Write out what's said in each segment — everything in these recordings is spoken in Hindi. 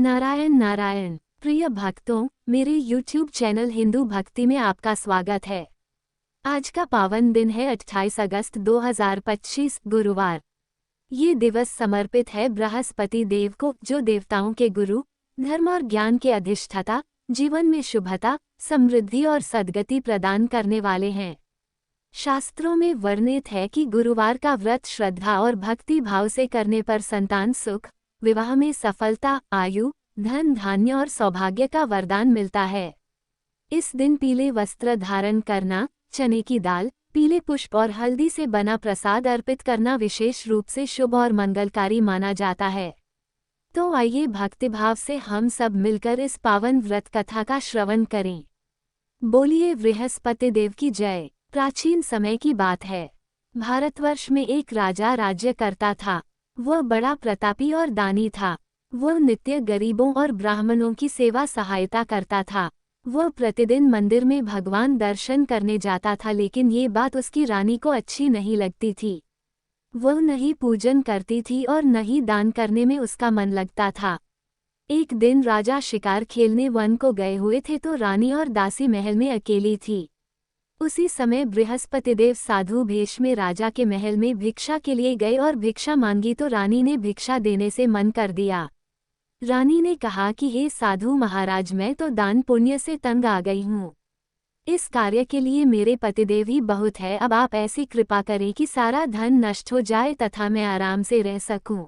नारायण नारायण। प्रिय भक्तों, मेरे YouTube चैनल हिंदू भक्ति में आपका स्वागत है। आज का पावन दिन है 28 अगस्त 2025 गुरुवार। ये दिवस समर्पित है बृहस्पति देव को, जो देवताओं के गुरु, धर्म और ज्ञान के अधिष्ठाता, जीवन में शुभता, समृद्धि और सद्गति प्रदान करने वाले हैं। शास्त्रों में वर्णित है कि गुरुवार का व्रत श्रद्धा और भक्ति भाव से करने पर संतान सुख, विवाह में सफलता, आयु, धन धान्य और सौभाग्य का वरदान मिलता है। इस दिन पीले वस्त्र धारण करना, चने की दाल, पीले पुष्प और हल्दी से बना प्रसाद अर्पित करना विशेष रूप से शुभ और मंगलकारी माना जाता है। तो आइए भक्तिभाव से हम सब मिलकर इस पावन व्रत कथा का श्रवण करें। बोलिए बृहस्पति देव की जय। प्राचीन समय की बात है। भारतवर्ष में एक राजा राज्य करता था। वह बड़ा प्रतापी और दानी था। वह नित्य गरीबों और ब्राह्मणों की सेवा सहायता करता था। वह प्रतिदिन मंदिर में भगवान दर्शन करने जाता था, लेकिन ये बात उसकी रानी को अच्छी नहीं लगती थी। वह न ही पूजन करती थी और न ही दान करने में उसका मन लगता था। एक दिन राजा शिकार खेलने वन को गए हुए थे तो रानी और दासी महल में अकेली थी। उसी समय बृहस्पतिदेव साधु भेष में राजा के महल में भिक्षा के लिए गए और भिक्षा मांगी तो रानी ने भिक्षा देने से मन कर दिया। रानी ने कहा कि हे साधु महाराज, मैं तो दान पुण्य से तंग आ गई हूँ। इस कार्य के लिए मेरे पतिदेव ही बहुत है। अब आप ऐसी कृपा करें कि सारा धन नष्ट हो जाए तथा मैं आराम से रह सकूं।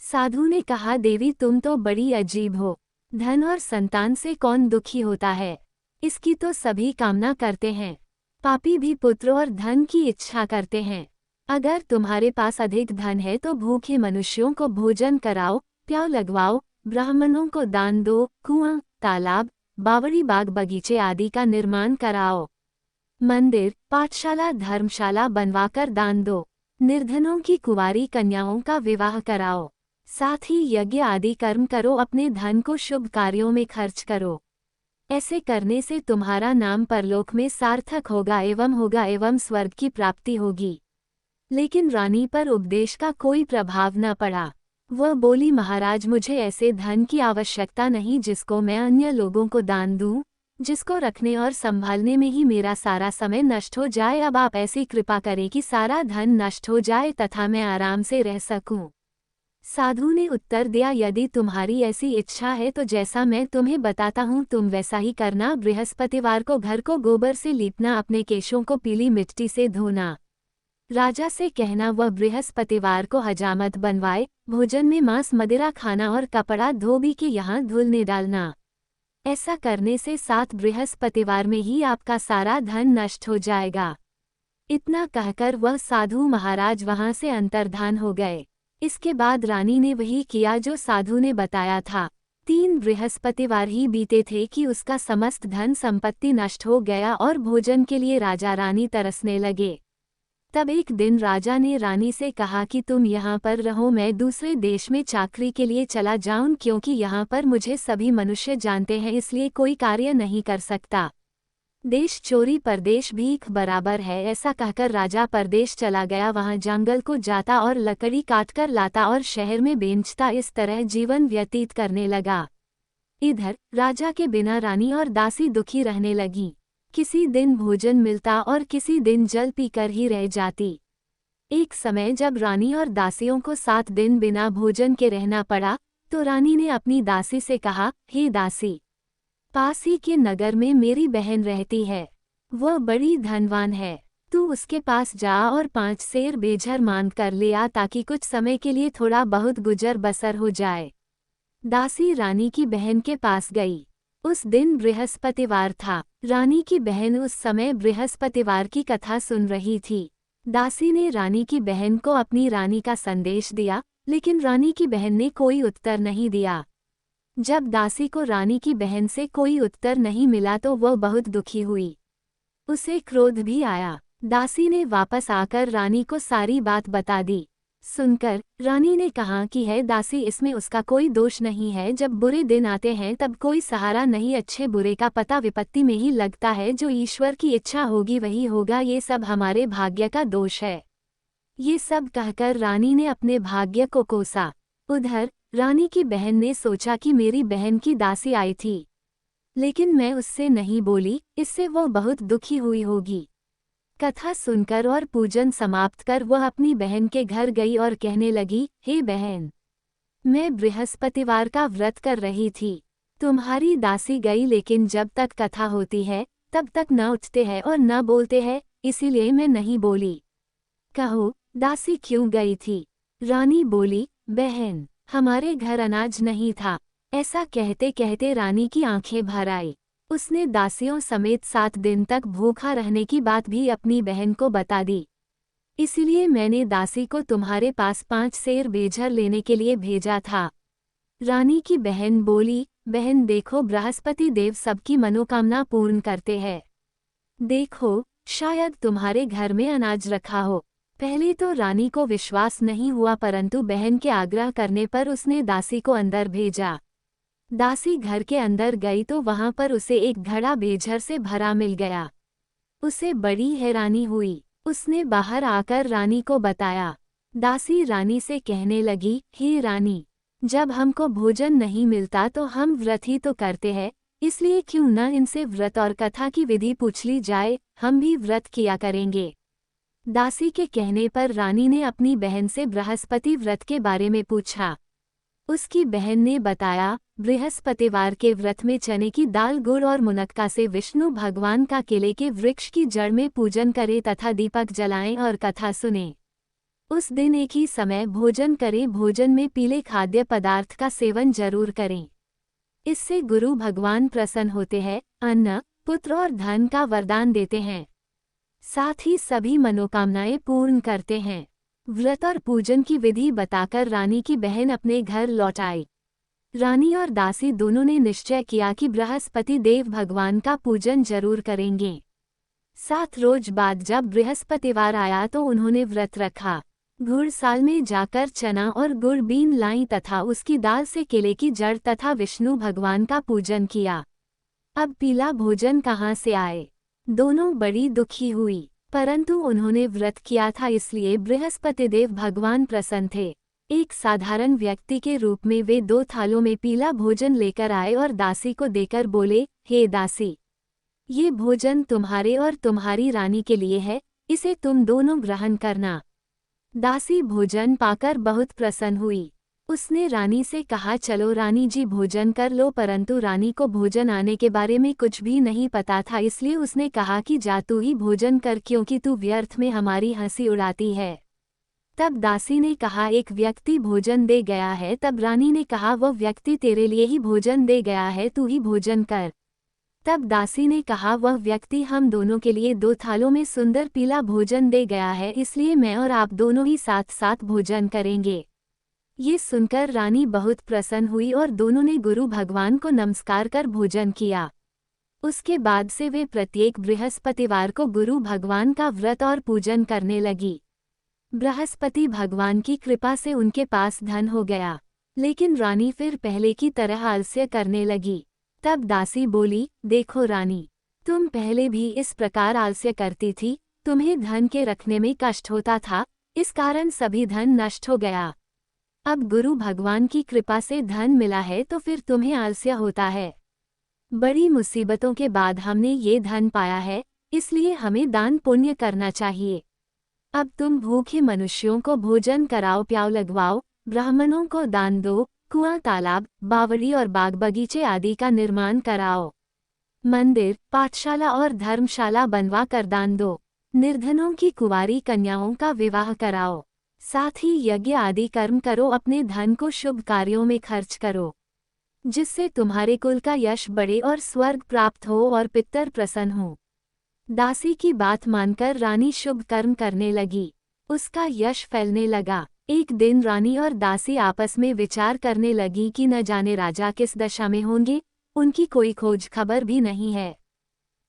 साधु ने कहा, देवी तुम तो बड़ी अजीब हो। धन और संतान से कौन दुखी होता है? इसकी तो सभी कामना करते हैं। पापी भी पुत्र और धन की इच्छा करते हैं। अगर तुम्हारे पास अधिक धन है तो भूखे मनुष्यों को भोजन कराओ, प्याव लगवाओ, ब्राह्मणों को दान दो, कुआं, तालाब, बावड़ी, बाग बगीचे आदि का निर्माण कराओ। मंदिर, पाठशाला, धर्मशाला बनवाकर दान दो। निर्धनों की कुंवारी कन्याओं का विवाह कराओ। साथ ही यज्ञ आदि कर्म करो। अपने धन को शुभ कार्यों में खर्च करो। ऐसे करने से तुम्हारा नाम परलोक में सार्थक होगा एवं स्वर्ग की प्राप्ति होगी। लेकिन रानी पर उपदेश का कोई प्रभाव न पड़ा। वह बोली, महाराज मुझे ऐसे धन की आवश्यकता नहीं जिसको मैं अन्य लोगों को दान दूं, जिसको रखने और संभालने में ही मेरा सारा समय नष्ट हो जाए। अब आप ऐसी कृपा करें कि सारा धन नष्ट हो जाए तथा मैं आराम से रह सकूं। साधु ने उत्तर दिया, यदि तुम्हारी ऐसी इच्छा है तो जैसा मैं तुम्हें बताता हूँ तुम वैसा ही करना। बृहस्पतिवार को घर को गोबर से लीपना, अपने केशों को पीली मिट्टी से धोना। राजा से कहना वह बृहस्पतिवार को हजामत बनवाए। भोजन में मांस मदिरा खाना और कपड़ा धोबी के यहाँ धुलने डालना। ऐसा करने से 7 बृहस्पतिवार में ही आपका सारा धन नष्ट हो जाएगा। इतना कहकर वह साधु महाराज वहां से अंतर्धान हो गए। इसके बाद रानी ने वही किया जो साधु ने बताया था। 3 बृहस्पतिवार ही बीते थे कि उसका समस्त धन संपत्ति नष्ट हो गया और भोजन के लिए राजा रानी तरसने लगे। तब एक दिन राजा ने रानी से कहा कि तुम यहाँ पर रहो, मैं दूसरे देश में चाकरी के लिए चला जाऊं, क्योंकि यहाँ पर मुझे सभी मनुष्य जानते हैं, इसलिए कोई कार्य नहीं कर सकता। देश चोरी परदेश भीख बराबर है। ऐसा कहकर राजा परदेश चला गया। वहां जंगल को जाता और लकड़ी काटकर लाता और शहर में बेचता। इस तरह जीवन व्यतीत करने लगा। इधर राजा के बिना रानी और दासी दुखी रहने लगी। किसी दिन भोजन मिलता और किसी दिन जल पीकर ही रह जाती। एक समय जब रानी और दासियों को 7 दिन बिना भोजन के रहना पड़ा तो रानी ने अपनी दासी से कहा, हे दासी, पास ही के नगर में मेरी बहन रहती है। वह बड़ी धनवान है। तू उसके पास जा और 5 सेर बेझर मान कर ले आ, ताकि कुछ समय के लिए थोड़ा बहुत गुजर बसर हो जाए। दासी रानी की बहन के पास गई। उस दिन बृहस्पतिवार था। रानी की बहन उस समय बृहस्पतिवार की कथा सुन रही थी। दासी ने रानी की बहन को अपनी रानी का संदेश दिया, लेकिन रानी की बहन ने कोई उत्तर नहीं दिया। जब दासी को रानी की बहन से कोई उत्तर नहीं मिला तो वह बहुत दुखी हुई। उसे क्रोध भी आया। दासी ने वापस आकर रानी को सारी बात बता दी। सुनकर रानी ने कहा कि है दासी, इसमें उसका कोई दोष नहीं है। जब बुरे दिन आते हैं तब कोई सहारा नहीं, अच्छे बुरे का पता विपत्ति में ही लगता है। जो ईश्वर की इच्छा होगी वही होगा, ये सब हमारे भाग्य का दोष है। ये सब कहकर रानी ने अपने भाग्य को कोसा। उधर रानी की बहन ने सोचा कि मेरी बहन की दासी आई थी, लेकिन मैं उससे नहीं बोली, इससे वो बहुत दुखी हुई होगी। कथा सुनकर और पूजन समाप्त कर वह अपनी बहन के घर गई और कहने लगी, हे बहन, मैं बृहस्पतिवार का व्रत कर रही थी। तुम्हारी दासी गई, लेकिन जब तक कथा होती है तब तक न उठते हैं और न बोलते हैं, इसीलिए मैं नहीं बोली। कहो, दासी क्यों गई थी? रानी बोली, बहन, हमारे घर अनाज नहीं था। ऐसा कहते कहते रानी की आंखें भर आई। उसने दासियों समेत 7 दिन तक भूखा रहने की बात भी अपनी बहन को बता दी। इसलिए मैंने दासी को तुम्हारे पास 5 सेर बेझर लेने के लिए भेजा था। रानी की बहन बोली, बहन देखो, बृहस्पति देव सबकी मनोकामना पूर्ण करते हैं। देखो, शायद तुम्हारे घर में अनाज रखा हो। पहले तो रानी को विश्वास नहीं हुआ, परंतु बहन के आग्रह करने पर उसने दासी को अंदर भेजा। दासी घर के अंदर गई तो वहां पर उसे एक घड़ा बेझर से भरा मिल गया। उसे बड़ी हैरानी हुई। उसने बाहर आकर रानी को बताया। दासी रानी से कहने लगी, हे रानी, जब हमको भोजन नहीं मिलता तो हम व्रत ही तो करते हैं, इसलिए क्यों न इनसे व्रत और कथा की विधि पूछ ली जाए, हम भी व्रत किया करेंगे। दासी के कहने पर रानी ने अपनी बहन से बृहस्पति व्रत के बारे में पूछा। उसकी बहन ने बताया, बृहस्पतिवार के व्रत में चने की दाल, गुड़ और मुनक्का से विष्णु भगवान का केले के वृक्ष की जड़ में पूजन करें तथा दीपक जलाएं और कथा सुनें। उस दिन एक ही समय भोजन करें। भोजन में पीले खाद्य पदार्थ का सेवन जरूर करें। इससे गुरु भगवान प्रसन्न होते हैं, अन्न, पुत्र और धन का वरदान देते हैं, साथ ही सभी मनोकामनाएं पूर्ण करते हैं। व्रत और पूजन की विधि बताकर रानी की बहन अपने घर लौट आई। रानी और दासी दोनों ने निश्चय किया कि बृहस्पति देव भगवान का पूजन जरूर करेंगे। 7 रोज बाद जब बृहस्पतिवार आया तो उन्होंने व्रत रखा। घुड़साल में जाकर चना और गुड़ बीन लाई तथा उसकी दाल से केले की जड़ तथा विष्णु भगवान का पूजन किया। अब पीला भोजन कहाँ से आए? दोनों बड़ी दुखी हुई, परंतु उन्होंने व्रत किया था, इसलिए बृहस्पति देव भगवान प्रसन्न थे। एक साधारण व्यक्ति के रूप में वे 2 थालों में पीला भोजन लेकर आए और दासी को देकर बोले, हे दासी, ये भोजन तुम्हारे और तुम्हारी रानी के लिए है, इसे तुम दोनों ग्रहण करना। दासी भोजन पाकर बहुत प्रसन्न हुई। उसने रानी से कहा, चलो रानी जी भोजन कर लो, परंतु रानी को भोजन आने के बारे में कुछ भी नहीं पता था, इसलिए उसने कहा कि जा तू ही भोजन कर, क्योंकि तू व्यर्थ में हमारी हंसी उड़ाती है। तब दासी ने कहा, एक व्यक्ति भोजन दे गया है। तब रानी ने कहा, वह व्यक्ति तेरे लिए ही भोजन दे गया है, तू ही भोजन कर। तब दासी ने कहा, वह व्यक्ति हम दोनों के लिए 2 थालों में सुंदर पीला भोजन दे गया है, इसलिए मैं और आप दोनों ही साथ साथ भोजन करेंगे। ये सुनकर रानी बहुत प्रसन्न हुई और दोनों ने गुरु भगवान को नमस्कार कर भोजन किया। उसके बाद से वे प्रत्येक बृहस्पतिवार को गुरु भगवान का व्रत और पूजन करने लगी। बृहस्पति भगवान की कृपा से उनके पास धन हो गया, लेकिन रानी फिर पहले की तरह आलस्य करने लगी। तब दासी बोली, देखो रानी, तुम पहले भी इस प्रकार आलस्य करती थी, तुम्हें धन के रखने में कष्ट होता था, इस कारण सभी धन नष्ट हो गया। अब गुरु भगवान की कृपा से धन मिला है तो फिर तुम्हें आलस्य होता है। बड़ी मुसीबतों के बाद हमने ये धन पाया है, इसलिए हमें दान पुण्य करना चाहिए। अब तुम भूखे मनुष्यों को भोजन कराओ, प्याव लगवाओ, ब्राह्मणों को दान दो, कुआं, तालाब, बावड़ी और बाग बगीचे आदि का निर्माण कराओ, मंदिर, पाठशाला और धर्मशाला बनवा कर दान दो, निर्धनों की कुंवारी कन्याओं का विवाह कराओ, साथ ही यज्ञ आदि कर्म करो, अपने धन को शुभ कार्यों में खर्च करो, जिससे तुम्हारे कुल का यश बढ़े और स्वर्ग प्राप्त हो और पितर प्रसन्न हो। दासी की बात मानकर रानी शुभ कर्म करने लगी। उसका यश फैलने लगा। एक दिन रानी और दासी आपस में विचार करने लगी कि न जाने राजा किस दशा में होंगे, उनकी कोई खोज खबर भी नहीं है।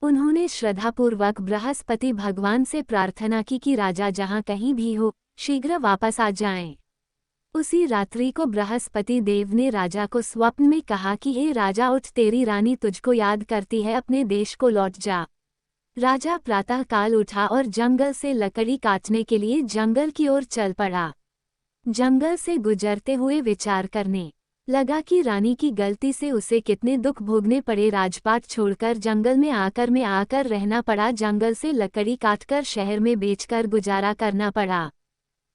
उन्होंने श्रद्धापूर्वक बृहस्पति भगवान से प्रार्थना की कि राजा जहाँ कहीं भी हो, शीघ्र वापस आ जाएं। उसी रात्रि को बृहस्पति देव ने राजा को स्वप्न में कहा कि हे राजा, उठ, तेरी रानी तुझको याद करती है, अपने देश को लौट जा। राजा प्रातःकाल उठा और जंगल से लकड़ी काटने के लिए जंगल की ओर चल पड़ा। जंगल से गुजरते हुए विचार करने लगा कि रानी की गलती से उसे कितने दुख भोगने पड़े। राजपाट छोड़कर जंगल में आकर रहना पड़ा। जंगल से लकड़ी काटकर शहर में बेचकर गुजारा करना पड़ा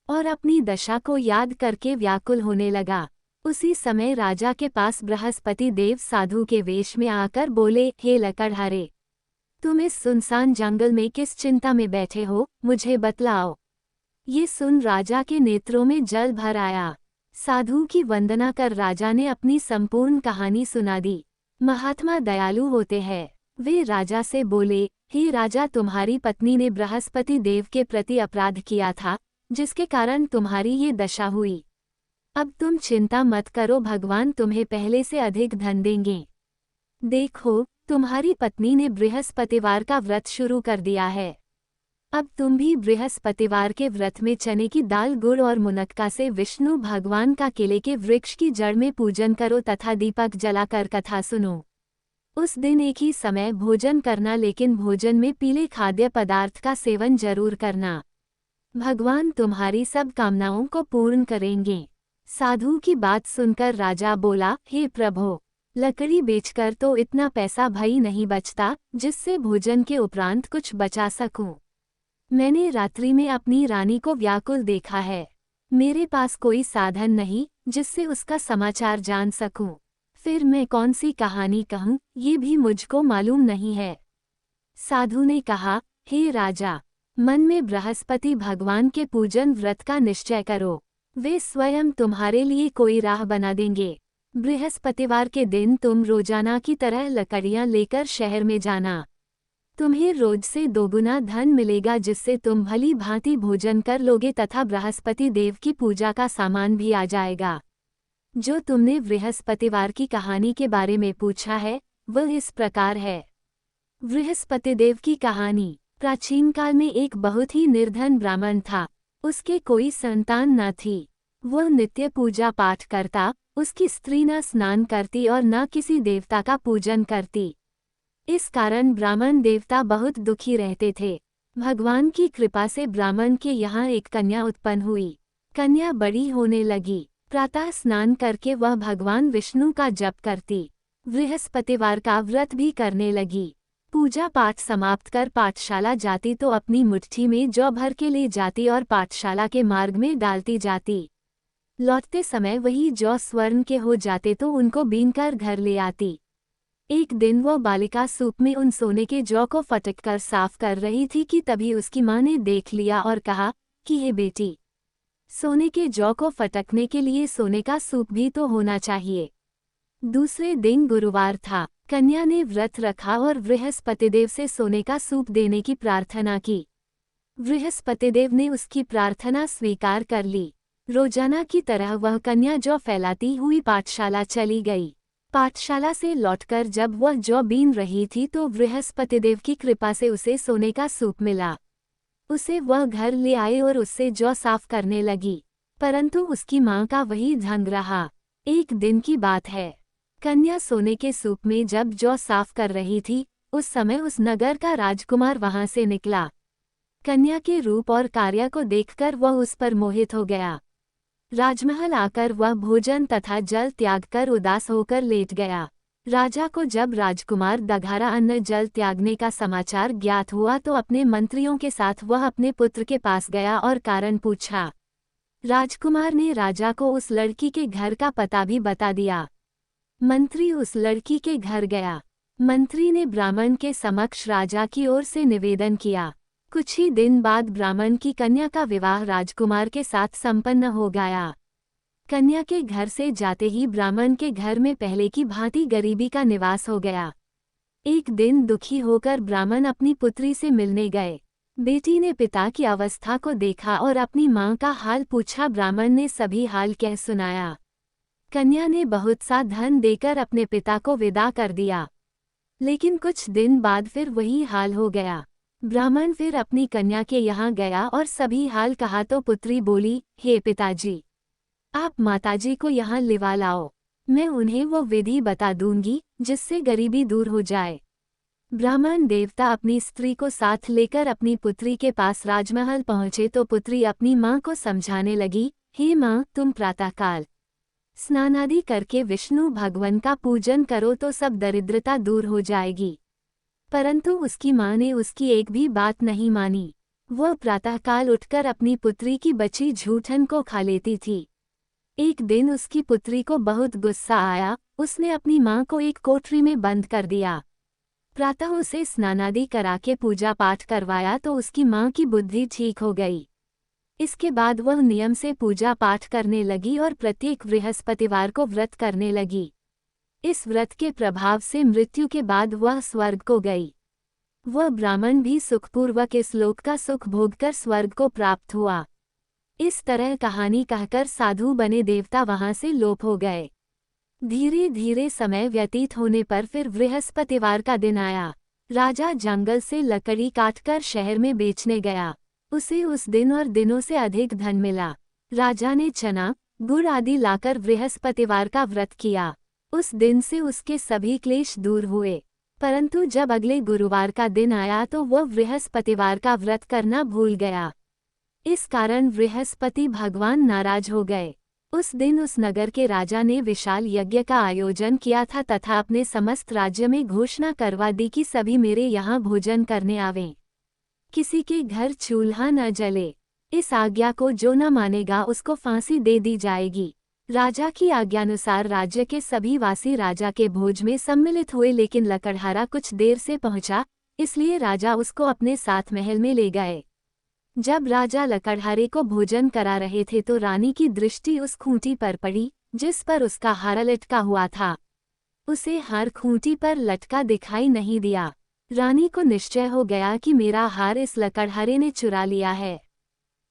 और अपनी दशा को याद करके व्याकुल होने लगा। उसी समय राजा के पास बृहस्पति देव साधु के वेश में आकर बोले, हे लकड़हारे, तुम इस सुनसान जंगल में किस चिंता में बैठे हो, मुझे बतलाओ। ये सुन राजा के नेत्रों में जल भर आया। साधु की वंदना कर राजा ने अपनी संपूर्ण कहानी सुना दी। महात्मा दयालु होते हैं। वे राजा से बोले, हे राजा, तुम्हारी पत्नी ने बृहस्पति देव के प्रति अपराध किया था, जिसके कारण तुम्हारी ये दशा हुई। अब तुम चिंता मत करो, भगवान तुम्हें पहले से अधिक धन देंगे। देखो, तुम्हारी पत्नी ने बृहस्पतिवार का व्रत शुरू कर दिया है। अब तुम भी बृहस्पतिवार के व्रत में चने की दाल, गुड़ और मुनक्का से विष्णु भगवान का केले के वृक्ष की जड़ में पूजन करो तथा दीपक जलाकर कथा सुनो। उस दिन एक ही समय भोजन करना, लेकिन भोजन में पीले खाद्य पदार्थ का सेवन जरूर करना। भगवान तुम्हारी सब कामनाओं को पूर्ण करेंगे। साधु की बात सुनकर राजा बोला, हे प्रभो, लकड़ी बेचकर तो इतना पैसा भई नहीं बचता जिससे भोजन के उपरांत कुछ बचा सकूं। मैंने रात्रि में अपनी रानी को व्याकुल देखा है। मेरे पास कोई साधन नहीं जिससे उसका समाचार जान सकूं। फिर मैं कौन सी कहानी कहूं, ये भी मुझको मालूम नहीं है। साधु ने कहा, हे राजा, मन में बृहस्पति भगवान के पूजन व्रत का निश्चय करो। वे स्वयं तुम्हारे लिए कोई राह बना देंगे। बृहस्पतिवार के दिन तुम रोजाना की तरह लकड़ियां लेकर शहर में जाना। तुम्हें रोज से दोगुना धन मिलेगा, जिससे तुम भली भांति भोजन कर लोगे तथा बृहस्पति देव की पूजा का सामान भी आ जाएगा। जो तुमने बृहस्पतिवार की कहानी के बारे में पूछा है, वह इस प्रकार है। बृहस्पति देव की कहानी। प्राचीन काल में एक बहुत ही निर्धन ब्राह्मण था। उसके कोई संतान न थी। वह नित्य पूजा पाठ करता। उसकी स्त्री न स्नान करती और न किसी देवता का पूजन करती। इस कारण ब्राह्मण देवता बहुत दुखी रहते थे। भगवान की कृपा से ब्राह्मण के यहाँ एक कन्या उत्पन्न हुई। कन्या बड़ी होने लगी। प्रातः स्नान करके वह भगवान विष्णु का जप करती। बृहस्पतिवार का व्रत भी करने लगी। पूजा पाठ समाप्त कर पाठशाला जाती तो अपनी मुट्ठी में जौ भर के ले जाती और पाठशाला के मार्ग में डालती जाती। लौटते समय वही जौ स्वर्ण के हो जाते तो उनको बीनकर घर ले आती। एक दिन वह बालिका सूप में उन सोने के जौ को फटककर साफ कर रही थी कि तभी उसकी माँ ने देख लिया और कहा कि हे बेटी, सोने के जौ को फटकने के लिए सोने का सूप भी तो होना चाहिए। दूसरे दिन गुरुवार था। कन्या ने व्रत रखा और बृहस्पतिदेव से सोने का सूप देने की प्रार्थना की। बृहस्पतिदेव ने उसकी प्रार्थना स्वीकार कर ली। रोजाना की तरह वह कन्या जौ फैलाती हुई पाठशाला चली गई। पाठशाला से लौटकर जब वह जौ बीन रही थी तो बृहस्पतिदेव की कृपा से उसे सोने का सूप मिला। उसे वह घर ले आए और उससे जौ साफ करने लगी, परंतु उसकी माँ का वही ढंग रहा। एक दिन की बात है। कन्या सोने के सूप में जब जौ साफ कर रही थी, उस समय उस नगर का राजकुमार वहां से निकला। कन्या के रूप और कार्य को देखकर वह उस पर मोहित हो गया। राजमहल आकर वह भोजन तथा जल त्याग कर उदास होकर लेट गया। राजा को जब राजकुमार दघारा अन्न जल त्यागने का समाचार ज्ञात हुआ तो अपने मंत्रियों के साथ वह अपने पुत्र के पास गया और कारण पूछा। राजकुमार ने राजा को उस लड़की के घर का पता भी बता दिया। मंत्री उस लड़की के घर गया। मंत्री ने ब्राह्मण के समक्ष राजा की ओर से निवेदन किया। कुछ ही दिन बाद ब्राह्मण की कन्या का विवाह राजकुमार के साथ संपन्न हो गया। कन्या के घर से जाते ही ब्राह्मण के घर में पहले की भांति गरीबी का निवास हो गया। एक दिन दुखी होकर ब्राह्मण अपनी पुत्री से मिलने गए। बेटी ने पिता की अवस्था को देखा और अपनी मां का हाल पूछा। ब्राह्मण ने सभी हाल कह सुनाया। कन्या ने बहुत सा धन देकर अपने पिता को विदा कर दिया, लेकिन कुछ दिन बाद फिर वही हाल हो गया। ब्राह्मण फिर अपनी कन्या के यहाँ गया और सभी हाल कहा तो पुत्री बोली, हे पिताजी, आप माताजी को यहाँ लिवा लाओ, मैं उन्हें वो विधि बता दूंगी जिससे गरीबी दूर हो जाए। ब्राह्मण देवता अपनी स्त्री को साथ लेकर अपनी पुत्री के पास राजमहल पहुँचे तो पुत्री अपनी माँ को समझाने लगी हे माँ, तुम प्रातःकाल स्नानादि करके विष्णु भगवान का पूजन करो तो सब दरिद्रता दूर हो जाएगी। परंतु उसकी माँ ने उसकी एक भी बात नहीं मानी। वह प्रातःकाल उठकर अपनी पुत्री की बची झूठन को खा लेती थी। एक दिन उसकी पुत्री को बहुत गुस्सा आया। उसने अपनी माँ को एक कोठरी में बंद कर दिया। प्रातः उसे स्नानादि करा के पूजा पाठ करवाया तो उसकी माँ की बुद्धि ठीक हो गई। इसके बाद वह नियम से पूजा पाठ करने लगी और प्रत्येक बृहस्पतिवार को व्रत करने लगी। इस व्रत के प्रभाव से मृत्यु के बाद वह स्वर्ग को गई। वह ब्राह्मण भी सुखपूर्वक इस लोक का सुख भोगकर स्वर्ग को प्राप्त हुआ। इस तरह कहानी कहकर साधु बने देवता वहां से लोप हो गए। धीरे धीरे समय व्यतीत होने पर फिर बृहस्पतिवार का दिन आया। राजा जंगल से लकड़ी काटकर शहर में बेचने गया। उसे उस दिन और दिनों से अधिक धन मिला। राजा ने चना, गुड़ आदि लाकर बृहस्पतिवार का व्रत किया। उस दिन से उसके सभी क्लेश दूर हुए। परंतु जब अगले गुरुवार का दिन आया तो वह बृहस्पतिवार का व्रत करना भूल गया। इस कारण बृहस्पति भगवान नाराज हो गए। उस दिन उस नगर के राजा ने विशाल यज्ञ का आयोजन किया था तथा अपने समस्त राज्य में घोषणा करवा दी कि सभी मेरे यहाँ भोजन करने आवें। किसी के घर चूल्हा न जले। इस आज्ञा को जो न मानेगा उसको फांसी दे दी जाएगी। राजा की आज्ञानुसार राज्य के सभी वासी राजा के भोज में सम्मिलित हुए, लेकिन लकड़हारा कुछ देर से पहुंचा, इसलिए राजा उसको अपने साथ महल में ले गए। जब राजा लकड़हारे को भोजन करा रहे थे तो रानी की दृष्टि उस खूंटी पर पड़ी जिस पर उसका हार लटका हुआ था। उसे हार खूंटी पर लटका दिखाई नहीं दिया। रानी को निश्चय हो गया कि मेरा हार इस लकड़हारे ने चुरा लिया है।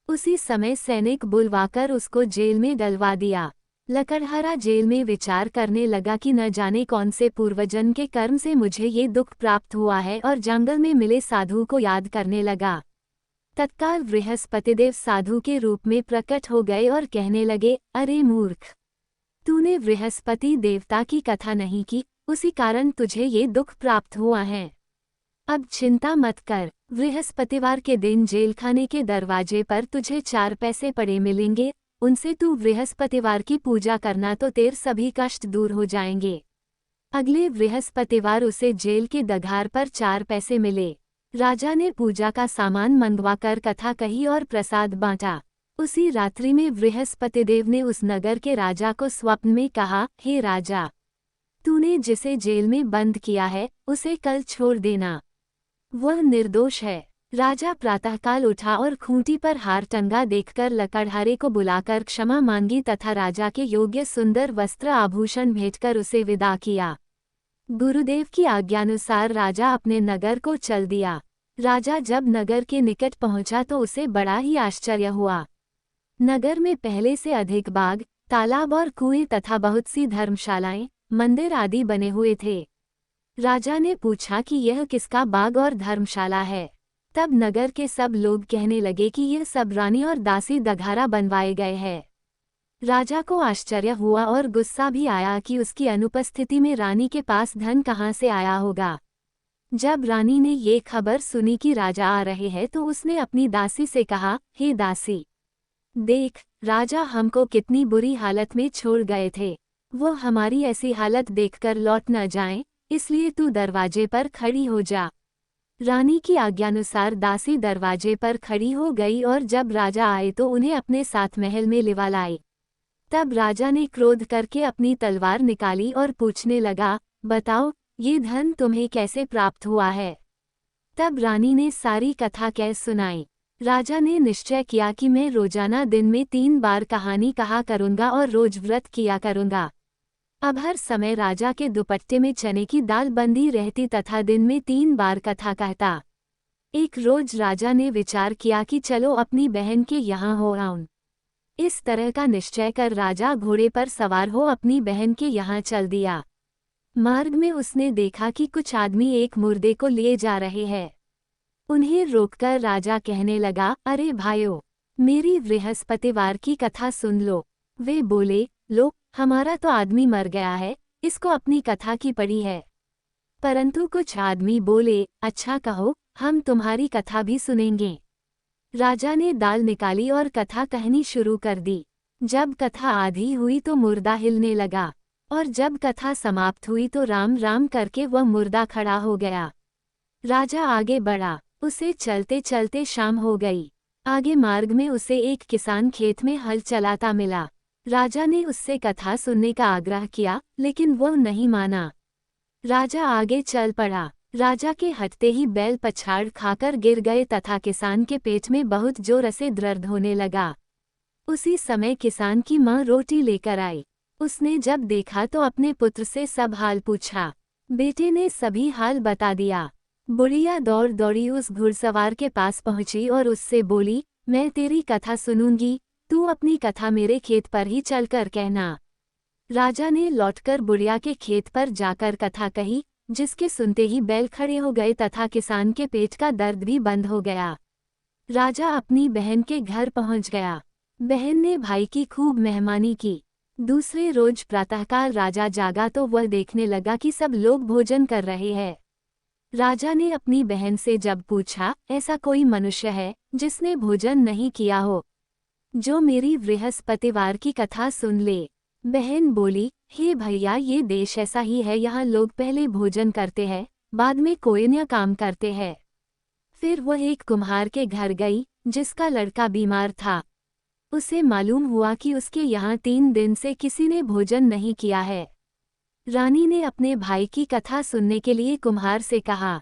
उसी समय सैनिक बुलवाकर उसको जेल में डलवा दिया। लकड़हारा जेल में विचार करने लगा कि न जाने कौन से पूर्वजन्म के कर्म से मुझे ये दुख प्राप्त हुआ है, और जंगल में मिले साधु को याद करने लगा। तत्काल बृहस्पतिदेव साधु के रूप में प्रकट हो गए और कहने लगे, अरे मूर्ख, तूने बृहस्पति देवता की कथा नहीं की, उसी कारण तुझे ये दुख प्राप्त हुआ है। अब चिंता मत कर, बृहस्पतिवार के दिन जेलखाने के दरवाजे पर तुझे 4 पैसे पड़े मिलेंगे, उनसे तू बृहस्पतिवार की पूजा करना तो तेरे सभी कष्ट दूर हो जाएंगे। अगले बृहस्पतिवार उसे जेल के दघार पर 4 पैसे मिले। राजा ने पूजा का सामान मंगवाकर कथा कही और प्रसाद बांटा। उसी रात्रि में बृहस्पतिदेव ने उस नगर के राजा को स्वप्न में कहा, हे राजा, तूने जिसे जेल में बंद किया है उसे कल छोड़ देना, वह निर्दोष है। राजा प्रातःकाल उठा और खूंटी पर हार टंगा देखकर लकड़हारे को बुलाकर क्षमा मांगी तथा राजा के योग्य सुंदर वस्त्र आभूषण भेजकर उसे विदा किया। गुरुदेव की आज्ञानुसार राजा अपने नगर को चल दिया। राजा जब नगर के निकट पहुंचा तो उसे बड़ा ही आश्चर्य हुआ। नगर में पहले से अधिक बाग, तालाब और कुएं तथा बहुत सी धर्मशालाएं, मंदिर आदि बने हुए थे। राजा ने पूछा कि यह किसका बाग और धर्मशाला है। तब नगर के सब लोग कहने लगे कि यह सब रानी और दासी दघारा बनवाए गए हैं। राजा को आश्चर्य हुआ और गुस्सा भी आया कि उसकी अनुपस्थिति में रानी के पास धन कहाँ से आया होगा। जब रानी ने ये खबर सुनी कि राजा आ रहे हैं तो उसने अपनी दासी से कहा, हे दासी, देख, राजा हमको कितनी बुरी हालत में छोड़ गए थे। वो हमारी ऐसी हालत देखकर लौट न जाएं, इसलिए तू दरवाजे पर खड़ी हो जा। रानी की आज्ञानुसार दासी दरवाजे पर खड़ी हो गई और जब राजा आए तो उन्हें अपने साथ महल में लिवा लाई। तब राजा ने क्रोध करके अपनी तलवार निकाली और पूछने लगा, बताओ, ये धन तुम्हें कैसे प्राप्त हुआ है। तब रानी ने सारी कथा कह सुनाई। राजा ने निश्चय किया कि मैं रोजाना दिन में 3 बार कहानी कहा करूंगा और रोज व्रत किया करूंगा। अब हर समय राजा के दुपट्टे में चने की दाल बंधी रहती तथा दिन में 3 बार कथा कहता। एक रोज राजा ने विचार किया कि चलो अपनी बहन के यहाँ हो आऊं। इस तरह का निश्चय कर राजा घोड़े पर सवार हो अपनी बहन के यहाँ चल दिया। मार्ग में उसने देखा कि कुछ आदमी एक मुर्दे को लिए जा रहे हैं। उन्हें रोककर राजा कहने लगा, अरे भाइयों, मेरी बृहस्पतिवार की कथा सुन लो। वे बोले, लो, हमारा तो आदमी मर गया है, इसको अपनी कथा की पड़ी है। परंतु कुछ आदमी बोले, अच्छा कहो, हम तुम्हारी कथा भी सुनेंगे। राजा ने दाल निकाली और कथा कहनी शुरू कर दी। जब कथा आधी हुई तो मुर्दा हिलने लगा, और जब कथा समाप्त हुई तो राम राम करके वह मुर्दा खड़ा हो गया। राजा आगे बढ़ा, उसे चलते चलते शाम हो गई। आगे मार्ग में उसे एक किसान खेत में हल चलाता मिला। राजा ने उससे कथा सुनने का आग्रह किया, लेकिन वह नहीं माना। राजा आगे चल पड़ा। राजा के हटते ही बैल पछाड़ खाकर गिर गए तथा किसान के पेट में बहुत जोर से दर्द होने लगा। उसी समय किसान की माँ रोटी लेकर आई। उसने जब देखा तो अपने पुत्र से सब हाल पूछा। बेटे ने सभी हाल बता दिया। बुढ़िया दौड़ दौड़ी उस घुड़सवार के पास पहुंची और उससे बोली, मैं तेरी कथा सुनूंगी, तू अपनी कथा मेरे खेत पर ही चलकर कहना। राजा ने लौटकर बुढ़िया के खेत पर जाकर कथा कही, जिसके सुनते ही बैल खड़े हो गए तथा किसान के पेट का दर्द भी बंद हो गया। राजा अपनी बहन के घर पहुंच गया। बहन ने भाई की खूब मेहमानी की। दूसरे रोज प्रातःकाल राजा जागा तो वह देखने लगा कि सब लोग भोजन कर रहे हैं। राजा ने अपनी बहन से जब पूछा, ऐसा कोई मनुष्य है जिसने भोजन नहीं किया हो, जो मेरी बृहस्पतिवार की कथा सुन ले। बहन बोली, हे भैया, ये देश ऐसा ही है, यहाँ लोग पहले भोजन करते हैं, बाद में कोई अन्य काम करते हैं। फिर वह एक कुम्हार के घर गई, जिसका लड़का बीमार था। उसे मालूम हुआ कि उसके यहाँ 3 दिन से किसी ने भोजन नहीं किया है। रानी ने अपने भाई की कथा सुनने के लिए कुम्हार से कहा।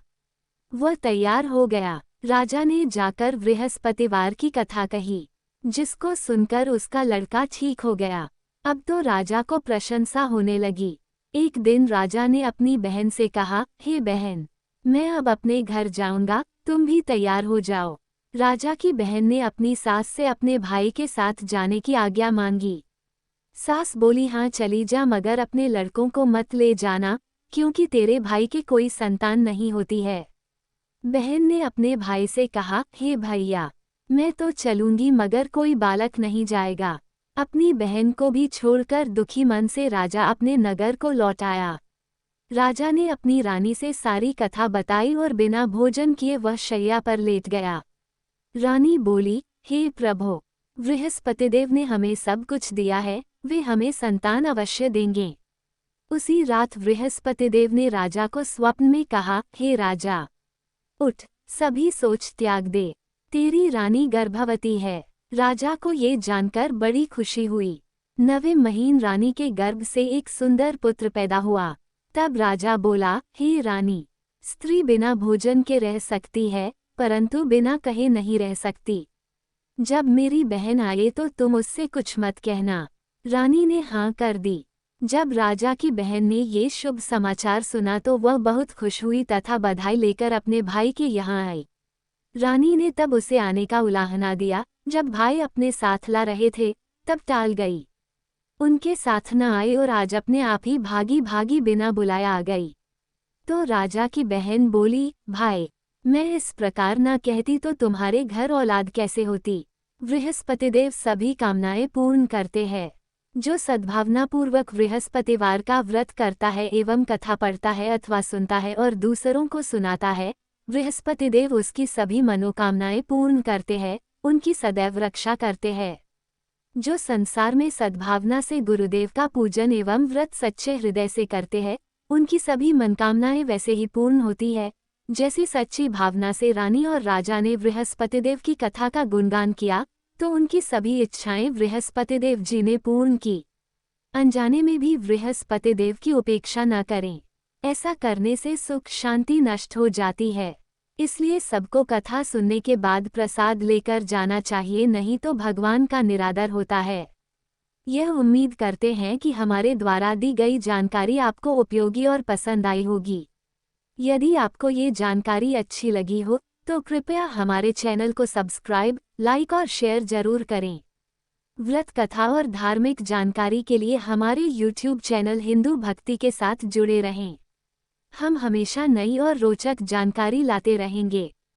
वह तैयार हो गया। राजा ने जाकर बृहस्पतिवार की कथा कही, जिसको सुनकर उसका लड़का ठीक हो गया। अब तो राजा को प्रशंसा होने लगी। एक दिन राजा ने अपनी बहन से कहा, हे बहन, मैं अब अपने घर जाऊंगा, तुम भी तैयार हो जाओ। राजा की बहन ने अपनी सास से अपने भाई के साथ जाने की आज्ञा मांगी। सास बोली, हाँ चली जा, मगर अपने लड़कों को मत ले जाना, क्योंकि तेरे भाई के कोई संतान नहीं होती है। बहन ने अपने भाई से कहा, हे भैया, मैं तो चलूंगी मगर कोई बालक नहीं जाएगा। अपनी बहन को भी छोड़कर दुखी मन से राजा अपने नगर को लौट आया। राजा ने अपनी रानी से सारी कथा बताई और बिना भोजन किए वह शैया पर लेट गया। रानी बोली, हे प्रभु, बृहस्पतिदेव ने हमें सब कुछ दिया है, वे हमें संतान अवश्य देंगे। उसी रात बृहस्पतिदेव ने राजा को स्वप्न में कहा, हे राजा, उठ, सभी सोच त्याग दे, तेरी रानी गर्भवती है। राजा को ये जानकर बड़ी खुशी हुई। 9वें महीने रानी के गर्भ से एक सुंदर पुत्र पैदा हुआ। तब राजा बोला, हे रानी, स्त्री बिना भोजन के रह सकती है, परंतु बिना कहे नहीं रह सकती। जब मेरी बहन आए तो तुम उससे कुछ मत कहना। रानी ने हाँ कर दी। जब राजा की बहन ने ये शुभ समाचार सुना तो वह बहुत खुश हुई तथा बधाई लेकर अपने भाई के यहाँ आई। रानी ने तब उसे आने का उलाहना दिया। जब भाई अपने साथ ला रहे थे तब टाल गई। उनके साथ न आए और आज अपने आप ही भागी भागी बिना बुलाया आ गई। तो राजा की बहन बोली, भाई, मैं इस प्रकार न कहती तो तुम्हारे घर औलाद कैसे होती। बृहस्पतिदेव सभी कामनाएं पूर्ण करते हैं। जो सद्भावनापूर्वक बृहस्पतिवार का व्रत करता है एवं कथा पढ़ता है अथवा सुनता है और दूसरों को सुनाता है, बृहस्पतिदेव उसकी सभी मनोकामनाएं पूर्ण करते हैं, उनकी सदैव रक्षा करते हैं। जो संसार में सद्भावना से गुरुदेव का पूजन एवं व्रत सच्चे हृदय से करते हैं, उनकी सभी मनोकामनाएं वैसे ही पूर्ण होती है, जैसी सच्ची भावना से रानी और राजा ने बृहस्पतिदेव की कथा का गुणगान किया तो उनकी सभी इच्छाएं बृहस्पतिदेव जी ने पूर्ण की। अनजाने में भी बृहस्पतिदेव की उपेक्षा न करें, ऐसा करने से सुख शांति नष्ट हो जाती है। इसलिए सबको कथा सुनने के बाद प्रसाद लेकर जाना चाहिए, नहीं तो भगवान का निरादर होता है। यह उम्मीद करते हैं कि हमारे द्वारा दी गई जानकारी आपको उपयोगी और पसंद आई होगी। यदि आपको ये जानकारी अच्छी लगी हो तो कृपया हमारे चैनल को सब्सक्राइब, लाइक और शेयर जरूर करें। व्रत कथा और धार्मिक जानकारी के लिए हमारे YouTube चैनल हिंदू भक्ति के साथ जुड़े रहें। हम हमेशा नई और रोचक जानकारी लाते रहेंगे।